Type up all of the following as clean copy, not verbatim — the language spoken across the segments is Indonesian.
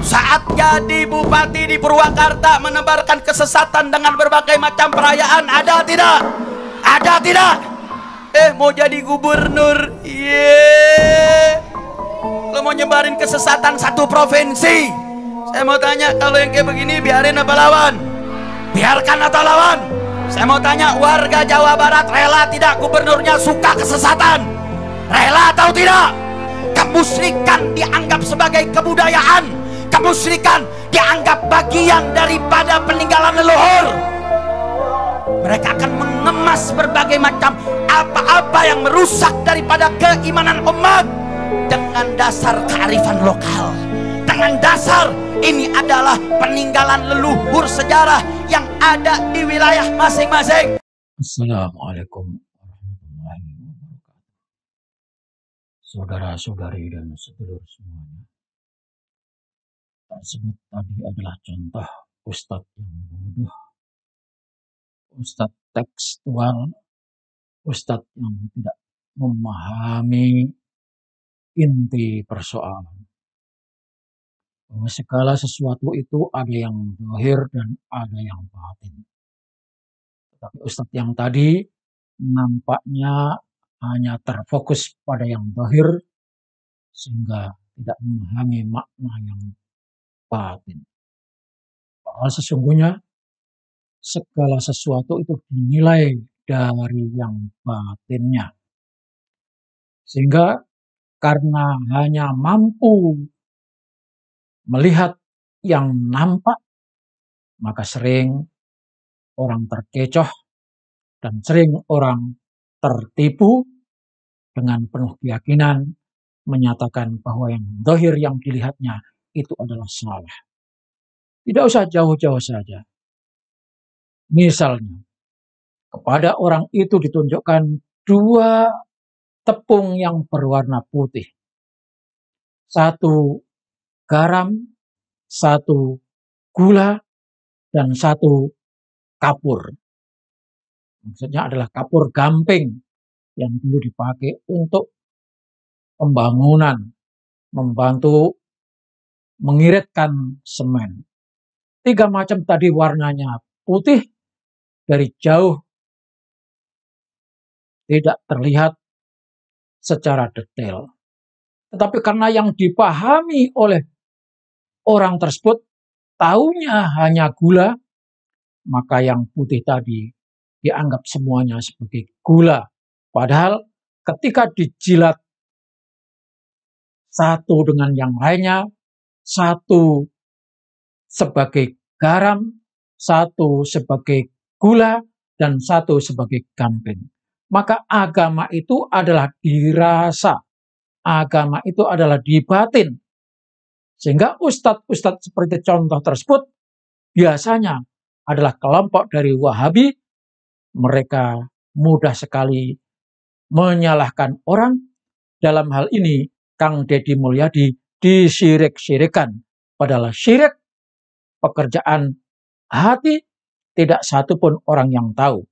Saat jadi bupati di Purwakarta menebarkan kesesatan dengan berbagai macam perayaan. Ada tidak? Ada tidak? Mau jadi gubernur, lo mau nyebarin kesesatan satu provinsi. Saya mau tanya, kalau yang kayak begini biarin apa lawan? Biarkan atau lawan? Saya mau tanya, warga Jawa Barat rela tidak gubernurnya suka kesesatan? Rela atau tidak? Kemusyrikan dianggap sebagai kebudayaan, kemusyrikan dianggap bagian daripada peninggalan leluhur. Mereka akan mengemas berbagai macam apa-apa yang merusak daripada keimanan umat dengan dasar kearifan lokal, dengan dasar ini adalah peninggalan leluhur sejarah yang ada di wilayah masing-masing. Assalamualaikum warahmatullahi wabarakatuh. Saudara-saudari dan sedulur semuanya, tersebut tadi adalah contoh ustadz yang bodoh, ustadz tekstual, ustadz yang tidak memahami inti persoalan. Bahwa segala sesuatu itu ada yang zahir dan ada yang batin. Tetapi ustadz yang tadi nampaknya hanya terfokus pada yang zahir sehingga tidak memahami makna yang batin. Padahal sesungguhnya segala sesuatu itu dinilai dari yang batinnya. Sehingga karena hanya mampu melihat yang nampak, maka sering orang terkecoh dan sering orang tertipu dengan penuh keyakinan menyatakan bahwa yang zahir yang dilihatnya itu adalah salah. Tidak usah jauh-jauh saja. Misalnya, kepada orang itu ditunjukkan 2 tepung yang berwarna putih. 1 garam, 1 gula, dan 1 kapur. Maksudnya adalah kapur gamping yang dulu dipakai untuk pembangunan, membantu mengiritkan semen. 3 macam tadi warnanya putih, dari jauh tidak terlihat secara detail. Tetapi karena yang dipahami oleh orang tersebut taunya hanya gula, maka yang putih tadi dianggap semuanya sebagai gula. Padahal ketika dijilat satu dengan yang lainnya, 1 sebagai garam, 1 sebagai gula, dan 1 sebagai gamping. Maka agama itu adalah dirasa, agama itu adalah di batin. Sehingga ustadz-ustadz seperti contoh tersebut biasanya adalah kelompok dari Wahabi. Mereka mudah sekali menyalahkan orang. Dalam hal ini Kang Deddy Mulyadi disyirik-syirikan. Padahal syirik pekerjaan hati tidak satupun orang yang tahu.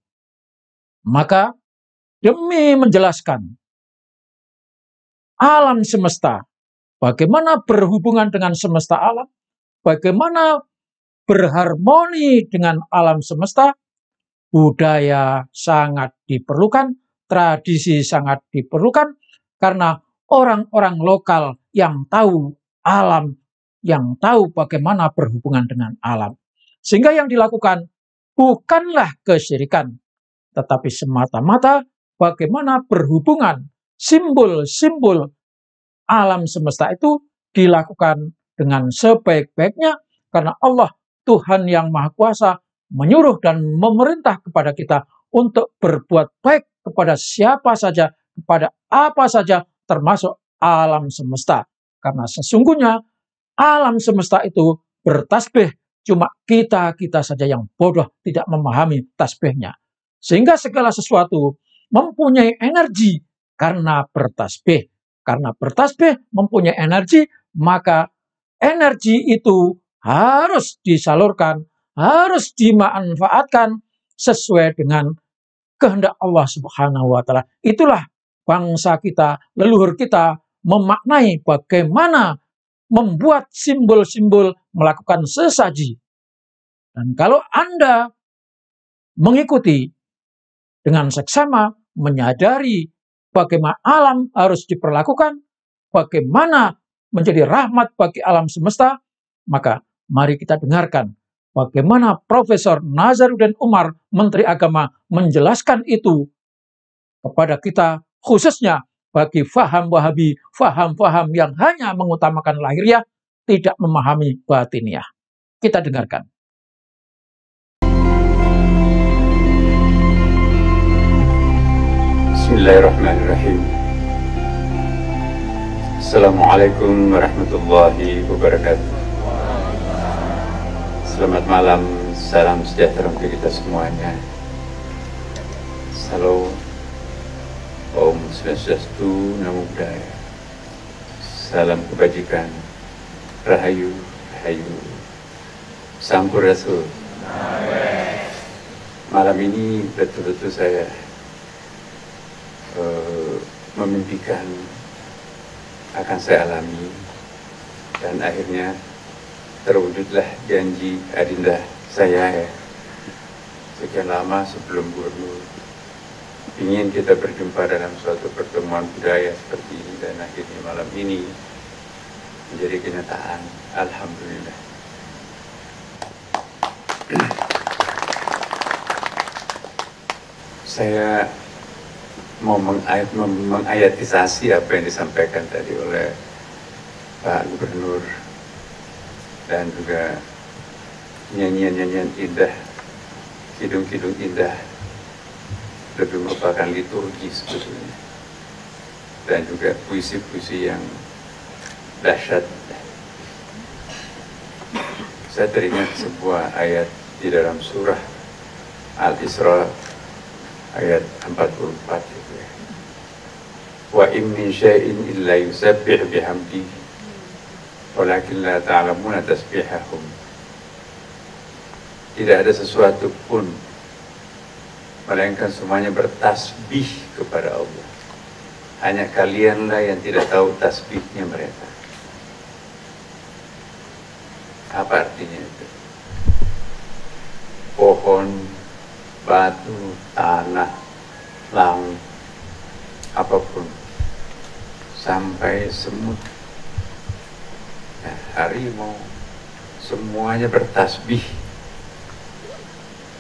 Maka demi menjelaskan alam semesta, bagaimana berhubungan dengan semesta alam, bagaimana berharmoni dengan alam semesta, budaya sangat diperlukan, tradisi sangat diperlukan, karena orang-orang lokal yang tahu alam, yang tahu bagaimana berhubungan dengan alam. Sehingga yang dilakukan bukanlah kesyirikan, tetapi semata-mata bagaimana berhubungan simbol-simbol alam semesta itu dilakukan dengan sebaik-baiknya, karena Allah Tuhan yang Maha Kuasa menyuruh dan memerintah kepada kita untuk berbuat baik kepada siapa saja, kepada apa saja, termasuk alam semesta. Karena sesungguhnya alam semesta itu bertasbih, cuma kita saja yang bodoh tidak memahami tasbihnya. Sehingga segala sesuatu mempunyai energi karena bertasbih. Karena bertasbih mempunyai energi, maka energi itu harus disalurkan, harus dimanfaatkan sesuai dengan kehendak Allah Subhanahu wa Ta'ala. Itulah bangsa kita, leluhur kita memaknai bagaimana membuat simbol-simbol, melakukan sesaji. Dan kalau Anda mengikuti dengan seksama, menyadari bagaimana alam harus diperlakukan, bagaimana menjadi rahmat bagi alam semesta, maka mari kita dengarkan bagaimana Profesor Nazaruddin Umar, Menteri Agama, menjelaskan itu kepada kita, khususnya bagi faham Wahabi, faham-faham yang hanya mengutamakan lahiriah, tidak memahami batiniah. Kita dengarkan. Bismillahirrahmanirrahim. Assalamualaikum warahmatullahi wabarakatuh. Selamat malam, salam sejahtera untuk kita semuanya. Salam Om Swastiastu, Namo Buddhaya. Salam kebajikan, Rahayu, Rahayu, Sampurasun. Malam ini betul-betul saya memimpikan akan saya alami, dan akhirnya terwujudlah janji adinda saya ya, sekian lama sebelum gubernur, ingin kita berjumpa dalam suatu pertemuan budaya seperti ini, dan akhirnya malam ini menjadi kenyataan. Alhamdulillah. Saya mau mengayatisasi apa yang disampaikan tadi oleh Pak Gubernur, dan juga nyanyian-nyanyian indah, kidung-kidung indah, lebih merupakan liturgi sebetulnya, dan juga puisi-puisi yang dahsyat. Saya teringat sebuah ayat di dalam surah Al-Isra ayat 44 itu ya. Wa in min syai'in illa yusabbih bihamdi walakin la ta'lamuna tasbihahum. Tidak ada sesuatu pun melainkan semuanya bertasbih kepada Allah. Hanya kalianlah yang tidak tahu tasbihnya mereka. Apa artinya itu? Pohon, batu, tanah, langit, apapun, sampai semut, harimau, semuanya bertasbih.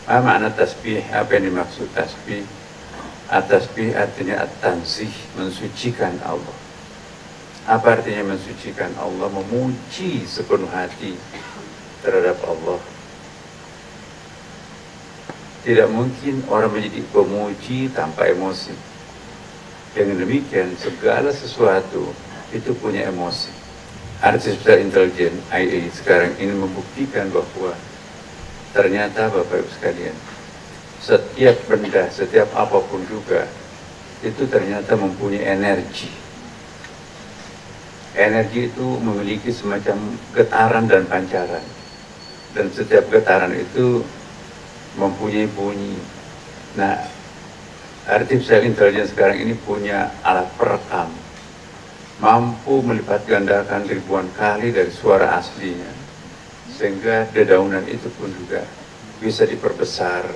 Apa makna tasbih? Apa yang dimaksud tasbih? At-tasbih artinya at-tansih, mensucikan Allah. Apa artinya mensucikan Allah? Memuji sepenuh hati terhadap Allah. Tidak mungkin orang menjadi pemuji tanpa emosi. Dengan demikian, segala sesuatu itu punya emosi. Artificial Intelligence, AI, sekarang ini membuktikan bahwa ternyata Bapak Ibu sekalian, setiap benda, setiap apapun juga, itu ternyata mempunyai energi. Energi itu memiliki semacam getaran dan pancaran. Dan setiap getaran itu mempunyai bunyi. Nah, artificial intelligence sekarang ini punya alat perekam, mampu melipat gandakan ribuan kali dari suara aslinya, sehingga dedaunan itu pun juga bisa diperbesar.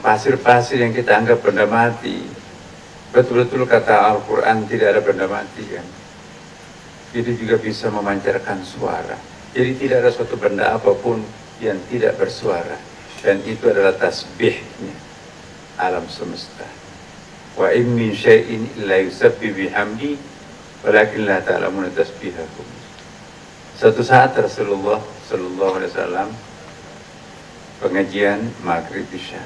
Pasir-pasir yang kita anggap benda mati, betul-betul kata Al-Quran tidak ada benda mati kan, itu juga bisa memancarkan suara. Jadi tidak ada suatu benda apapun yang tidak bersuara, dan itu adalah tasbihnya alam semesta. Wa in min syai'in illa yusabbihu bihamdi walakin la ta'lamuna tasbihahum. Suatu saat Rasulullah sallallahu alaihi wasallam pengajian maghrib isya.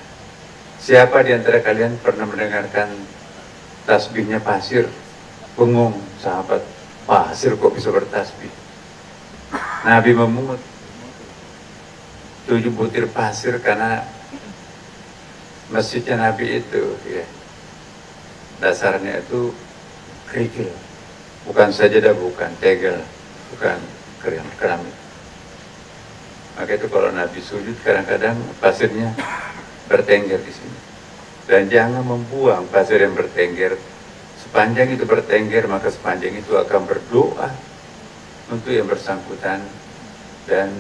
Siapa di antara kalian pernah mendengarkan tasbihnya pasir? Bengong sahabat, pasir kok bisa bertasbih? Nabi memungut 7 butir pasir karena masjidnya Nabi itu ya, dasarnya itu kerikil, bukan sajadah, bukan tegel, bukan keramik. Maka itu kalau Nabi sujud kadang-kadang pasirnya bertengger di sini. Dan jangan membuang pasir yang bertengger. Sepanjang itu bertengger, maka sepanjang itu akan berdoa untuk yang bersangkutan, dan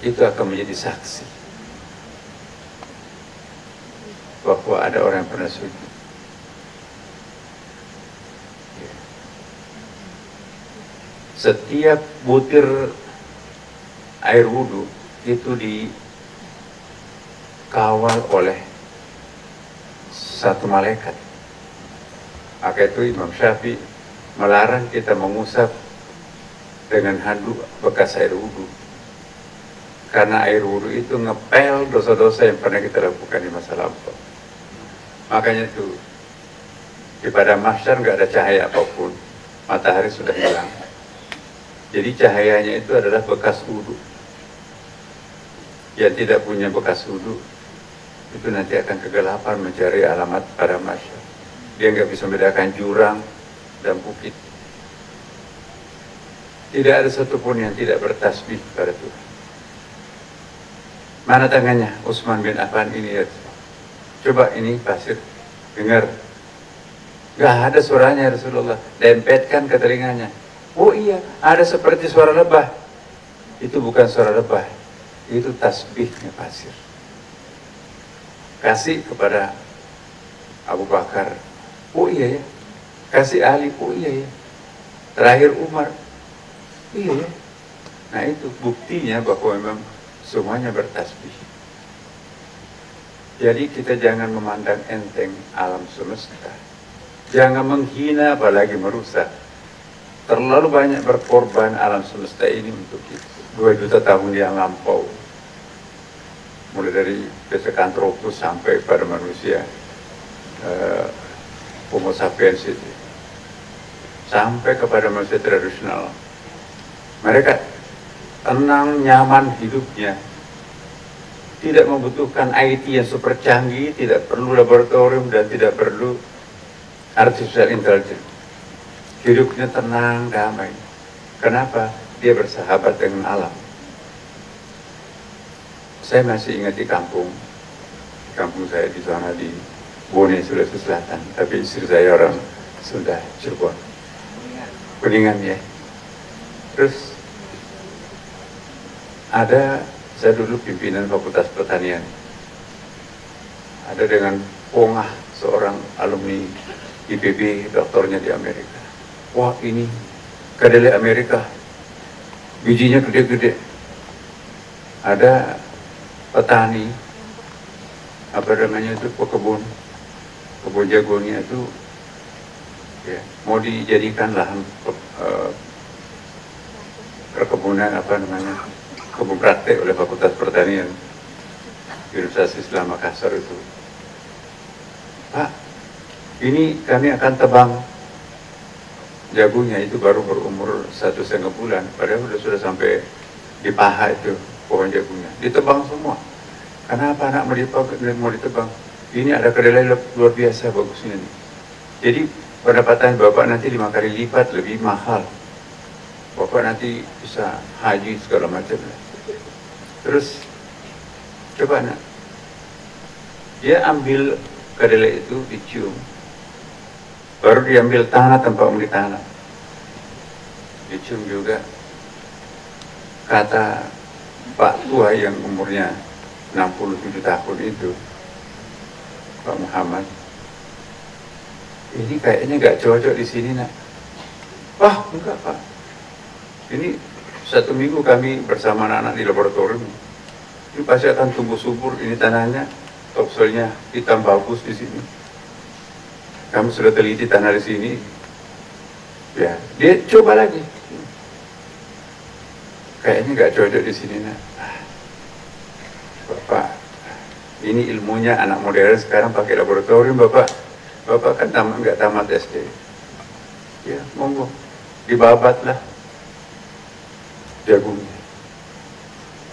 itu akan menjadi saksi bahwa ada orang yang pernah sujud. Setiap butir air wudhu itu dikawal oleh satu malaikat. Maka itu Imam Syafi'i melarang kita mengusap dengan handuk bekas air wudhu, karena air wudhu itu ngepel dosa-dosa yang pernah kita lakukan di masa lampau. Makanya itu di padang mahsyar nggak ada cahaya apapun, matahari sudah hilang. Jadi cahayanya itu adalah bekas wudhu. Yang tidak punya bekas wudhu itu nanti akan kegelapan mencari alamat pada masyarakat. Dia nggak bisa membedakan jurang dan bukit. Tidak ada satupun yang tidak bertasbih pada Tuhan. Mana tangannya Utsman bin Affan ini ya? Coba ini pasir, dengar. Nggak ada suaranya Rasulullah. Dempetkan ke telinganya. Oh iya, ada seperti suara lebah. Itu bukan suara lebah, itu tasbihnya pasir. Kasih kepada Abu Bakar. Oh iya ya. Kasih Ali. Oh iya ya. Terakhir Umar. Iya ya. Nah itu buktinya bahwa memang semuanya bertasbih. Jadi kita jangan memandang enteng alam semesta. Jangan menghina apalagi merusak. Terlalu banyak berkorban alam semesta ini untuk itu. 2 juta tahun yang lampau. Mulai dari Pithecanthropus sampai pada manusia Homo sapiens itu. Sampai kepada manusia tradisional. Mereka tenang, nyaman hidupnya. Tidak membutuhkan IT yang super canggih, tidak perlu laboratorium dan tidak perlu artificial intelligence. Hidupnya tenang, damai. Kenapa? Dia bersahabat dengan alam. Saya masih ingat di kampung saya di sana di Bone, Sulawesi Selatan. Tapi istri saya orang Sunda, Cirebon. Kuningan ya. Terus saya dulu pimpinan Fakultas Pertanian. Ada dengan pongah seorang alumni IPB, doktornya di Amerika. Wah ini kedelai Amerika, bijinya gede-gede. Ada petani, kebun jagungnya itu ya, mau dijadikan lahan perkebunan kebun praktek oleh Fakultas Pertanian Universitas Islam Makassar itu. Pak, ini kami akan tebang jagungnya, itu baru berumur 1,5 bulan, padahal sudah sampai di paha itu pohon jagungnya, ditebang semua. Kenapa anak mau ditebang? Ini ada kedelai luar biasa bagusnya nih. Jadi pendapatan Bapak nanti 5 kali lipat lebih mahal. Bapak nanti bisa haji segala macam. Terus coba nak, dia ambil kedelai itu dicium, baru diambil tanah tempat mau ditanam, dicium juga. Kata Pak tua yang umurnya 67 tahun itu, Pak Muhammad, ini kayaknya nggak cocok di sini nak. Wah enggak Pak, ini 1 minggu kami bersama anak-anak di laboratorium, ini pasti akan tumbuh subur, ini tanahnya, topsoilnya hitam bagus di sini. Kamu sudah teliti tanah di sini, ya. Dia coba lagi, kayaknya nggak cocok di sini nak. Bapak, ini ilmunya anak modern sekarang pakai laboratorium. Bapak kan nggak tamat SD. Ya monggo, dibabatlah jagungnya.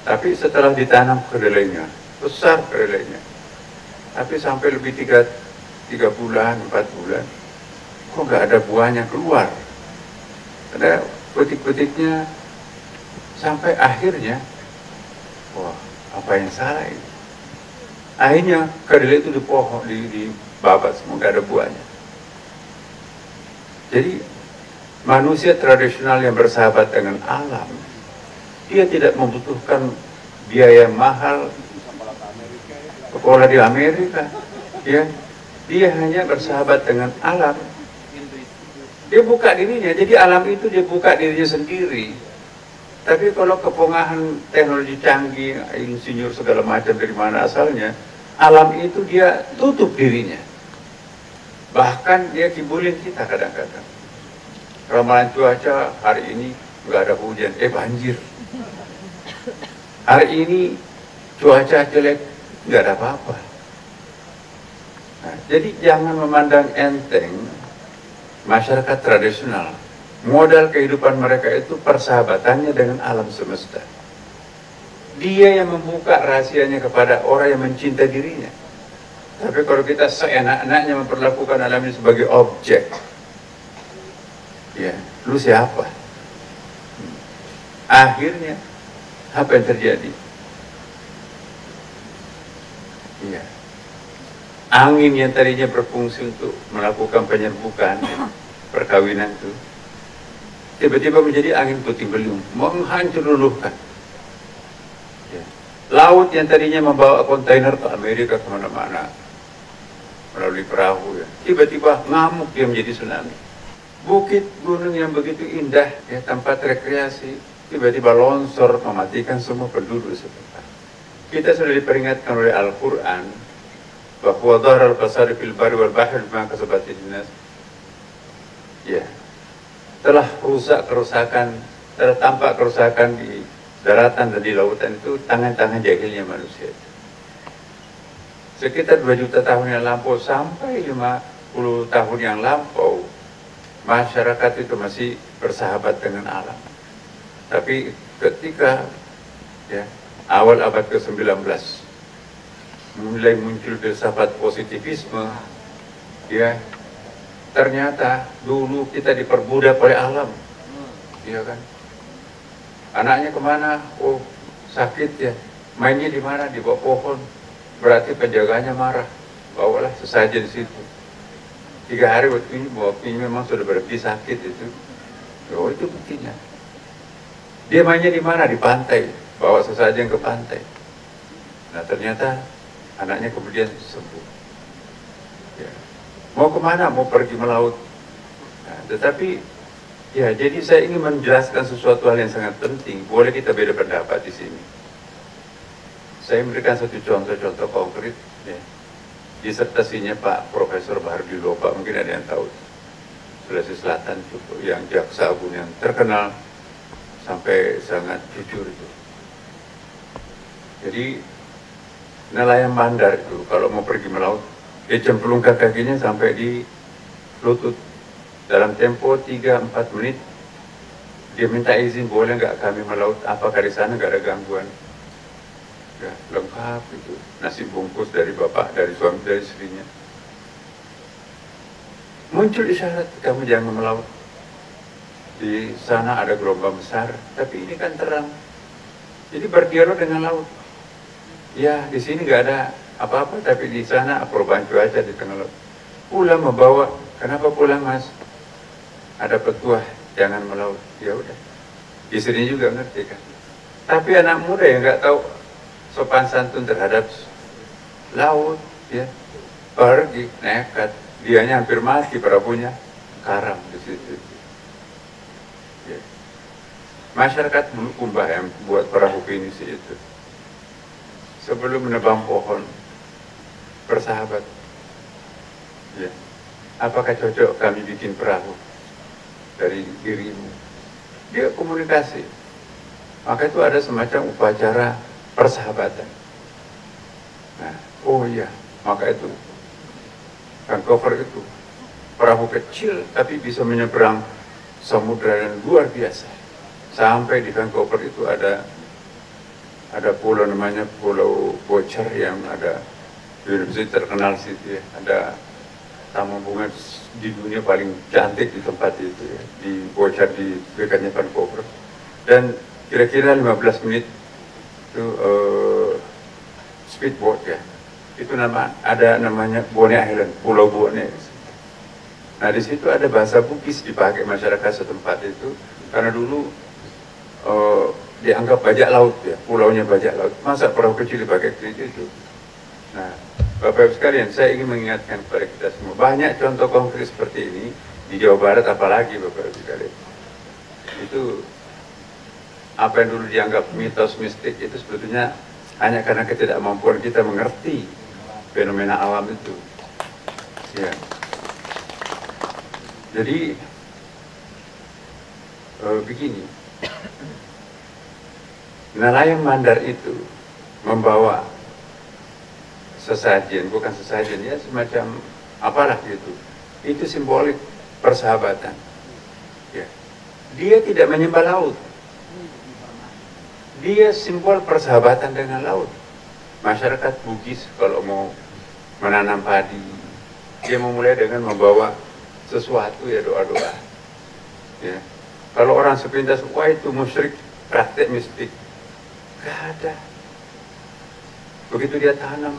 Tapi setelah ditanam kedelainya, besar kedelainya. Tapi sampai lebih 3 bulan, 4 bulan, kok nggak ada buahnya keluar. Ada petik-petiknya, sampai akhirnya, wah apa yang salah ini? Akhirnya kedelai itu dibabat semua, nggak ada buahnya. Jadi manusia tradisional yang bersahabat dengan alam, dia tidak membutuhkan biaya mahal sekolah di Amerika, ya. Dia hanya bersahabat dengan alam. Dia buka dirinya, jadi alam itu dia buka dirinya sendiri. Tapi kalau kepongahan teknologi canggih, insinyur segala macam dari mana asalnya, alam itu dia tutup dirinya. Bahkan dia kibulin kita kadang-kadang. Ramalan cuaca hari ini nggak ada hujan, banjir. Hari ini cuaca jelek, nggak ada apa-apa. Nah, jadi jangan memandang enteng masyarakat tradisional. Modal kehidupan mereka itu persahabatannya dengan alam semesta. Dia yang membuka rahasianya kepada orang yang mencinta dirinya. Tapi kalau kita seenak-enaknya memperlakukan alam ini sebagai objek, ya, lu siapa? Akhirnya apa yang terjadi? Iya. Angin yang tadinya berfungsi untuk melakukan penyerbukan perkawinan itu tiba-tiba menjadi angin puting beliung, menghancur luluhkan. Ya. Laut yang tadinya membawa kontainer ke Amerika kemana-mana melalui perahu, ya, tiba-tiba ngamuk, dia menjadi tsunami. Bukit gunung yang begitu indah, ya, tempat rekreasi, tiba-tiba longsor mematikan semua penduduk setempat. Kita sudah diperingatkan oleh Al-Quran bahwa dhahara al-fasad fil barri wal bahri bima kasabat dinas. Ya, telah kerusakan, telah tampak kerusakan di daratan dan di lautan itu tangan-tangan jahilnya manusia. Sekitar 2 juta tahun yang lampau sampai 50 tahun yang lampau, masyarakat itu masih bersahabat dengan alam. Tapi ketika, ya, awal abad ke-19 mulai muncul filsafat positivisme, ya, ternyata dulu kita diperbudak oleh alam, iya kan? Anaknya kemana? Oh, sakit ya, mainnya di mana? Di bawah pohon. Berarti penjaganya marah, bawalah sesajen di situ. 3 hari waktunya memang sudah berhenti sakit itu. Oh, itu buktinya. Dia mainnya di mana? Di pantai, bawa sesajen ke pantai. Nah, ternyata anaknya kemudian sembuh. Ya. Mau kemana? Mau pergi melaut. Nah, tetapi, ya, jadi saya ingin menjelaskan sesuatu hal yang sangat penting. Boleh kita beda pendapat di sini. Saya memberikan satu contoh konkret, ya. Disertasinya Pak Profesor Baharudin Lopa, mungkin ada yang tahu. Sulawesi Selatan itu, yang jaksa agung yang terkenal sampai sangat jujur itu. Jadi nelayan bandar itu kalau mau pergi melaut, dia cemplungkan kakinya sampai di lutut. Dalam tempo 3-4 menit, dia minta izin, boleh nggak kami melaut? Apakah di sana nggak ada gangguan? Ya, lengkap itu, nasi bungkus dari bapak, dari suami, dari istrinya. Muncul isyarat, kamu jangan melaut. Di sana ada gelombang besar, tapi ini kan terang. Jadi berdialog dengan laut. Ya, di sini nggak ada apa-apa, tapi di sana perubahan cuaca di tengah laut. Pulang membawa, kenapa pulang mas? Ada petuah, jangan melaut. Ya udah, istrinya juga ngerti kan. Tapi anak muda yang nggak tahu sopan santun terhadap laut, ya, pergi nekat, dianya hampir mati, perahunya karam di situ. Ya. Masyarakat Bulukumba yang buat perahu pinisi itu, sebelum menebang pohon, bersahabat. Ya. Apakah cocok kami bikin perahu dari dirimu? Dia komunikasi. Maka itu ada semacam upacara persahabatan. Nah, oh iya, maka itu Vancouver itu perahu kecil tapi bisa menyeberang samudra yang luar biasa. Sampai di Vancouver itu ada pulau namanya Pulau Bocer yang ada di Indonesia terkenal situ, ya. Ada taman bunga di dunia paling cantik di tempat itu, ya, di Bocer di dekatnya Vancouver. Dan kira-kira 15 menit itu speedboat, ya, itu ada namanya Bone Island, Pulau Bone. Nah di situ ada bahasa Bugis dipakai masyarakat setempat itu, karena dulu dianggap bajak laut ya, pulaunya bajak laut. Masa perahu kecil dipakai itu? Nah, Bapak Ibu sekalian, saya ingin mengingatkan kepada kita semua, banyak contoh konkret seperti ini di Jawa Barat, apalagi Bapak Ibu sekalian. Itu apa yang dulu dianggap mitos mistik itu sebetulnya hanya karena ketidakmampuan kita mengerti fenomena alam itu. Ya. Jadi begini, nelayan Mandar itu membawa sesajen, bukan sesajen ya, semacam apalah gitu. Itu simbolik persahabatan. Ya. Dia tidak menyembah laut. Dia simbol persahabatan dengan laut. Masyarakat Bugis kalau mau menanam padi, dia memulai dengan membawa sesuatu ya, doa-doa. Ya. Kalau orang sepintas, wah itu musyrik, praktek mistik. Gak ada. Begitu dia tanam,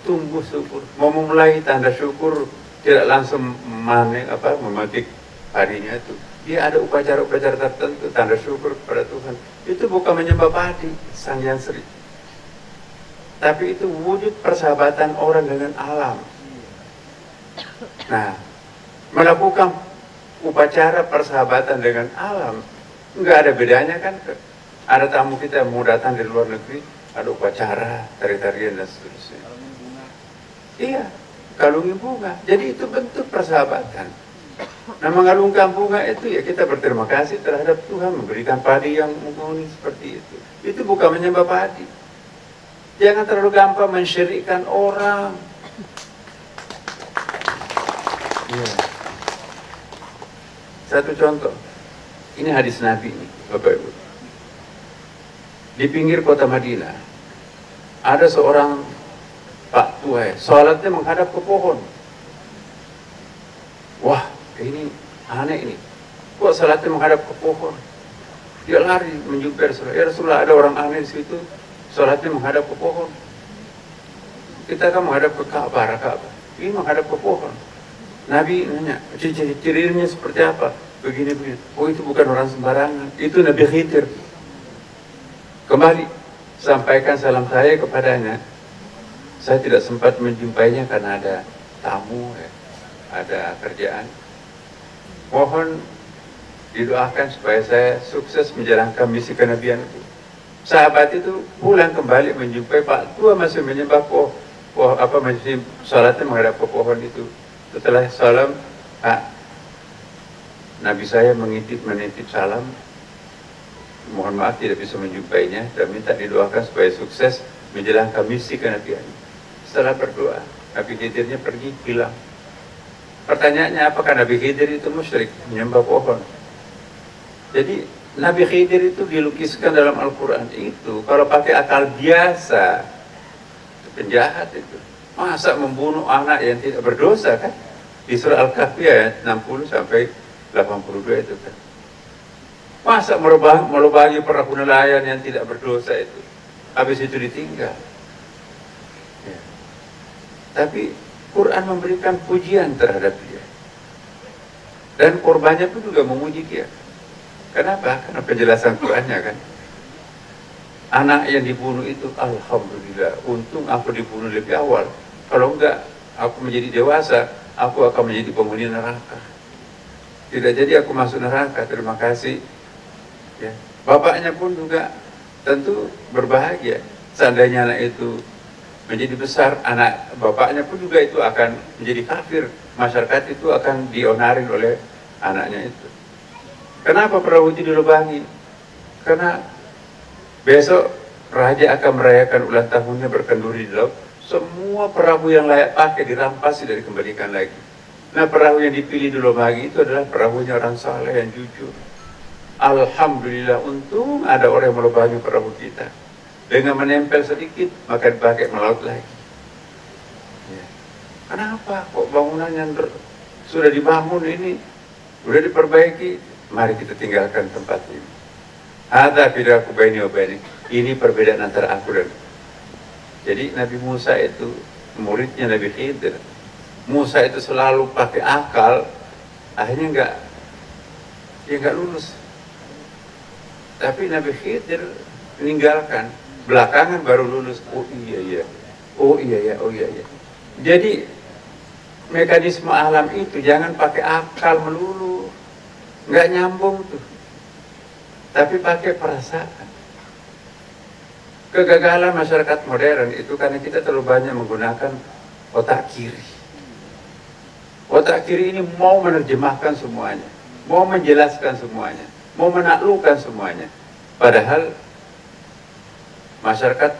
tumbuh syukur. Mau memulai tanda syukur, tidak langsung memetik padinya itu. Dia ada upacara-upacara tertentu, tanda syukur kepada Tuhan. Itu bukan menyembah padi, Sang Hyang Sri. Tapi itu wujud persahabatan orang dengan alam. Nah, melakukan upacara persahabatan dengan alam, nggak ada bedanya kan? Ada tamu kita yang mau datang dari luar negeri, ada upacara, tari-tarian dan seterusnya. Iya, kalungi bunga. Jadi itu bentuk persahabatan. Nah, mengalungkan bunga itu ya kita berterima kasih terhadap Tuhan memberikan padi yang mumpuni seperti itu. Itu bukan menyembah padi. Jangan terlalu gampang mensyirikkan orang. Ya. Satu contoh, ini hadis Nabi ini, Bapak Ibu. Di pinggir kota Madinah, ada seorang Pak tua, sholatnya menghadap ke pohon. Wah, ini aneh ini. Kok sholatnya menghadap ke pohon? Dia lari menjumpai Rasulullah. Ya Rasulullah, ada orang aneh di situ, sholatnya menghadap ke pohon. Kita kan menghadap ke Ka'bah, ini menghadap ke pohon. Nabi nanya, ciri-cirinya seperti apa? Begini-begini. Oh, itu bukan orang sembarangan, itu Nabi Khidir. Kembali, sampaikan salam saya kepadanya. Saya tidak sempat menjumpainya karena ada tamu, ya, ada kerjaan. Mohon didoakan supaya saya sukses menjalankan misi kenabian itu. Sahabat itu pulang kembali menjumpai Pak tua masih menyembah masih salatnya menghadap ke pohon itu. Setelah salam, Nabi saya menitip salam. Mohon maaf tidak bisa menjumpainya dan minta didoakan supaya sukses menjalankan misi kenabian. Setelah berdoa, Nabi Khidirnya pergi hilang. Pertanyaannya, apakah Nabi Khidir itu musyrik menyembah pohon? Jadi Nabi Khidir itu dilukiskan dalam Al-Quran itu kalau pakai akal biasa, penjahat itu. Masa membunuh anak yang tidak berdosa kan? Di surah Al-Kahfi ayat 60 sampai 82 itu kan. Masa melubangi perahu nelayan yang tidak berdosa itu, habis itu ditinggal. Ya. Tapi Quran memberikan pujian terhadap dia. Dan korbannya pun juga memuji dia. Kenapa? Karena penjelasan Qurannya kan. Anak yang dibunuh itu, alhamdulillah, untung aku dibunuh lebih awal. Kalau enggak, aku menjadi dewasa, aku akan menjadi penghuni neraka. Tidak jadi aku masuk neraka, terima kasih. Ya. Bapaknya pun juga tentu berbahagia. Seandainya anak itu menjadi besar, anak bapaknya pun juga itu akan menjadi kafir. Masyarakat itu akan dionarin oleh anaknya itu. Kenapa perahu itu dilubangi? Karena besok raja akan merayakan ulang tahunnya berkenduri di laut. Semua perahu yang layak pakai dirampas dan dikembalikan lagi. Nah, perahu yang dipilih dilubangi itu adalah perahunya orang saleh yang jujur. Alhamdulillah, untung ada orang yang melubangi perahu kita. Dengan menempel sedikit, maka dipakai melaut lagi. Ya. Kenapa? Kok bangunan yang sudah dibangun ini, sudah diperbaiki, mari kita tinggalkan tempat ini. Ada firaqu baini wa baini. Ini perbedaan antara aku dan. Jadi Nabi Musa itu muridnya Nabi Khidir. Musa itu selalu pakai akal, akhirnya nggak lulus. Tapi Nabi Khidir meninggalkan, belakangan baru lulus. Oh iya ya. Jadi mekanisme alam itu jangan pakai akal melulu, nggak nyambung tuh. Tapi pakai perasaan. Kegagalan masyarakat modern itu karena kita terlalu banyak menggunakan otak kiri. Otak kiri ini mau menerjemahkan semuanya, mau menjelaskan semuanya, mau menaklukkan semuanya. Padahal masyarakat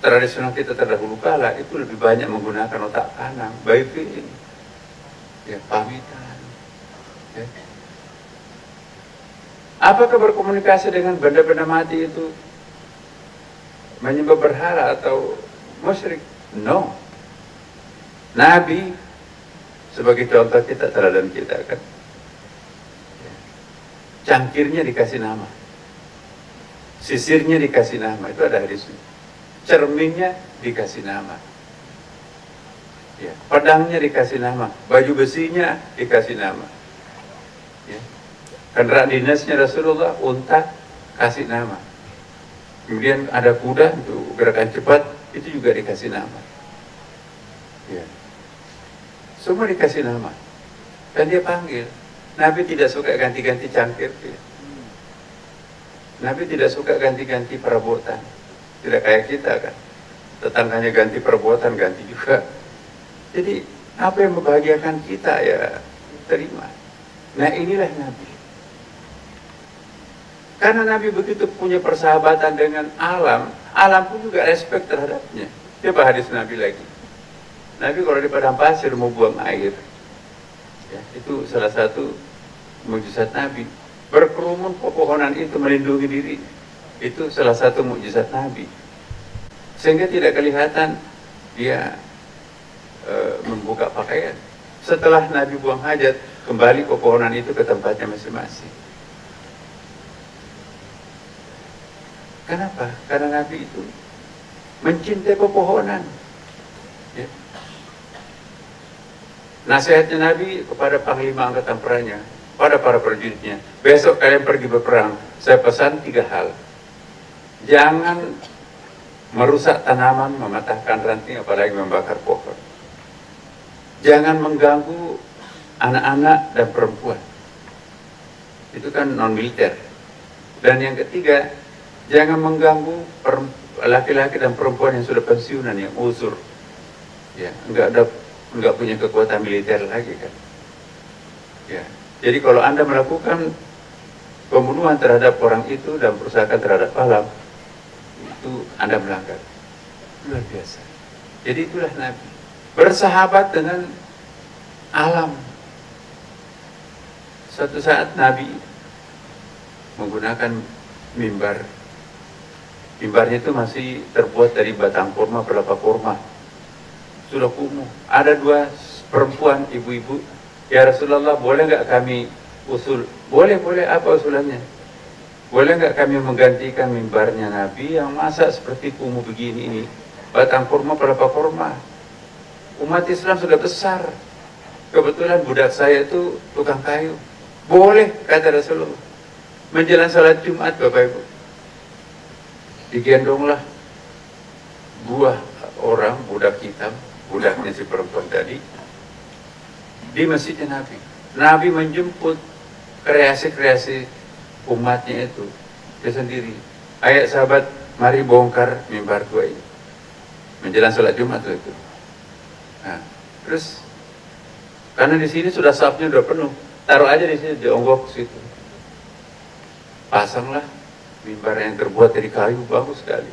tradisional kita terdahulu kala itu lebih banyak menggunakan otak kanan, by feeling, ya, pamitan. Ya. Apakah berkomunikasi dengan benda-benda mati itu menyembah berhala atau musyrik? No. Nabi sebagai contoh kita, teladan kita kan, cangkirnya dikasih nama, sisirnya dikasih nama, itu ada hadisnya. Cerminnya dikasih nama, ya, pedangnya dikasih nama, baju besinya dikasih nama, ya. Kendaraan dinasnya Rasulullah, unta, kasih nama. Kemudian ada kuda untuk gerakan cepat, itu juga dikasih nama, ya. Semua dikasih nama. Dan dia panggil. Nabi tidak suka ganti-ganti cangkir, ya. Nabi tidak suka ganti-ganti perabotan. Tidak kayak kita kan, tetangganya ganti perabotan, ganti juga. Jadi apa yang membahagiakan kita ya terima. Nah inilah Nabi. Karena Nabi begitu punya persahabatan dengan alam, alam pun juga respect terhadapnya. Coba hadis Nabi lagi. Nabi kalau di padang pasir mau buang air, ya, itu salah satu mukjizat Nabi. Berkerumun pepohonan itu melindungi diri. Itu salah satu mukjizat Nabi. Sehingga tidak kelihatan dia membuka pakaian. Setelah Nabi buang hajat, kembali pepohonan itu ke tempatnya masing-masing. Kenapa? Karena Nabi itu mencintai pepohonan. Ya. Nasihatnya Nabi kepada panglima angkatan perannya, pada para prajuritnya, besok kalian pergi berperang, saya pesan 3 hal. Jangan merusak tanaman, mematahkan ranting, apalagi membakar pohon. Jangan mengganggu anak-anak dan perempuan. Itu kan non-militer. Dan yang ketiga, jangan mengganggu laki-laki dan perempuan yang sudah pensiunan, yang uzur. Ya, enggak punya kekuatan militer lagi kan. Ya. Jadi kalau Anda melakukan pembunuhan terhadap orang itu dan perusakan terhadap alam, itu Anda melanggar. Luar biasa. Jadi itulah Nabi. Bersahabat dengan alam. Suatu saat Nabi menggunakan mimbar. Mimbarnya itu masih terbuat dari batang kurma, pelapa kurma. Sudah kumuh. Ada 2 perempuan, ibu-ibu. Ya Rasulullah, boleh nggak kami usul? Boleh, apa usulannya? Boleh nggak kami menggantikan mimbarnya Nabi yang masa seperti kumuh begini ini? Batang kurma, pelapa kurma. Umat Islam sudah besar. Kebetulan budak saya itu tukang kayu. Boleh, kata Rasulullah. Menjelang salat Jumat, Bapak Ibu, digendonglah 2 orang budak hitam, budaknya si perempuan tadi, di masjidnya Nabi. Nabi menjemput kreasi-kreasi umatnya itu, dia sendiri. Ayo sahabat, mari bongkar mimbar tua ini. Menjelang salat Jumat itu. Nah, terus karena di sini sudah safnya sudah penuh, taruh aja di sini, dionggok ke situ. Pasanglah mimbar yang terbuat dari kayu, bagus sekali.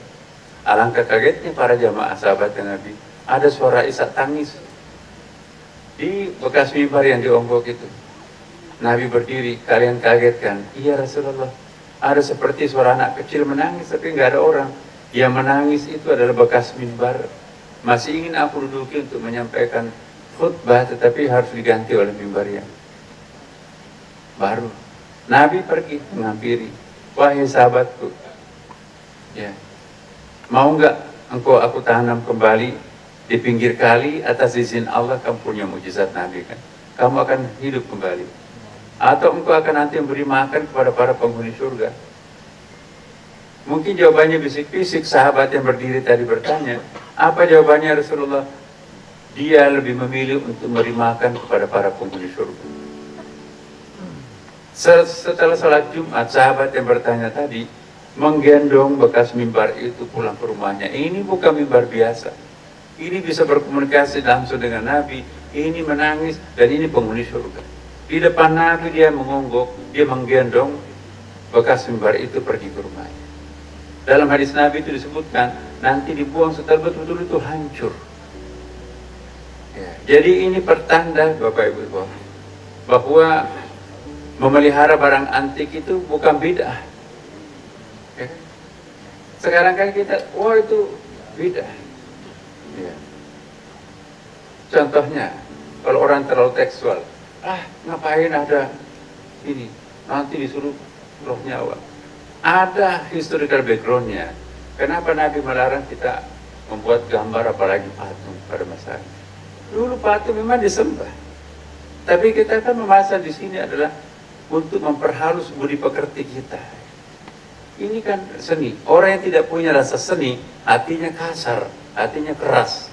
Alangkah kagetnya para jamaah sahabat Nabi. Ada suara isak tangis di bekas mimbar yang dionggok itu. Nabi berdiri, kalian kaget kan? Iya Rasulullah. Ada seperti suara anak kecil menangis, tapi nggak ada orang. Yang menangis itu adalah bekas mimbar. Masih ingin aku duduki untuk menyampaikan khutbah, tetapi harus diganti oleh mimbar yang baru. Nabi pergi menghampiri, wahai sahabatku, ya, mau nggak engkau aku tanam kembali di pinggir kali atas izin Allah kamu punya mujizat Nabi kan, kamu akan hidup kembali, atau engkau akan nanti memberi makan kepada para penghuni surga? Mungkin jawabannya bisik-bisik. Sahabat yang berdiri tadi bertanya, apa jawabannya Rasulullah? Dia lebih memilih untuk memberi makan kepada para penghuni surga. Setelah sholat Jumat, sahabat yang bertanya tadi menggendong bekas mimbar itu pulang ke rumahnya. Ini bukan mimbar biasa. Ini bisa berkomunikasi langsung dengan Nabi. Ini menangis, dan ini penghuni surga. Di depan Nabi dia mengonggok, dia menggendong bekas mimbar itu pergi ke rumahnya. Dalam hadis Nabi itu disebutkan, nanti dibuang setelah betul-betul itu hancur. Ya, jadi ini pertanda Bapak Ibu bahwa memelihara barang antik itu bukan bid'ah. Ya. Sekarang kan kita, wah itu bid'ah. Ya. Contohnya, kalau orang terlalu tekstual, ngapain ada ini, nanti disuruh roh nyawa. Ada historical backgroundnya. Kenapa Nabi melarang kita membuat gambar apalagi patung pada masa ini? Dulu patung memang disembah, tapi kita kan memasang di sini adalah untuk memperhalus budi pekerti kita. Ini kan seni. Orang yang tidak punya rasa seni, hatinya kasar, hatinya keras.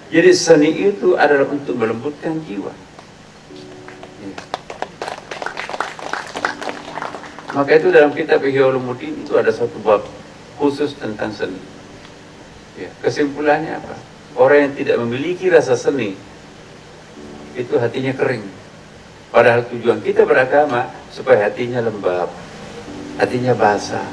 Jadi seni itu adalah untuk melembutkan jiwa. Maka itu dalam kitab Ihya Ulumuddin itu ada satu bab khusus tentang seni. Ya, kesimpulannya apa? Orang yang tidak memiliki rasa seni itu hatinya kering. Padahal tujuan kita beragama supaya hatinya lembab, hatinya basah.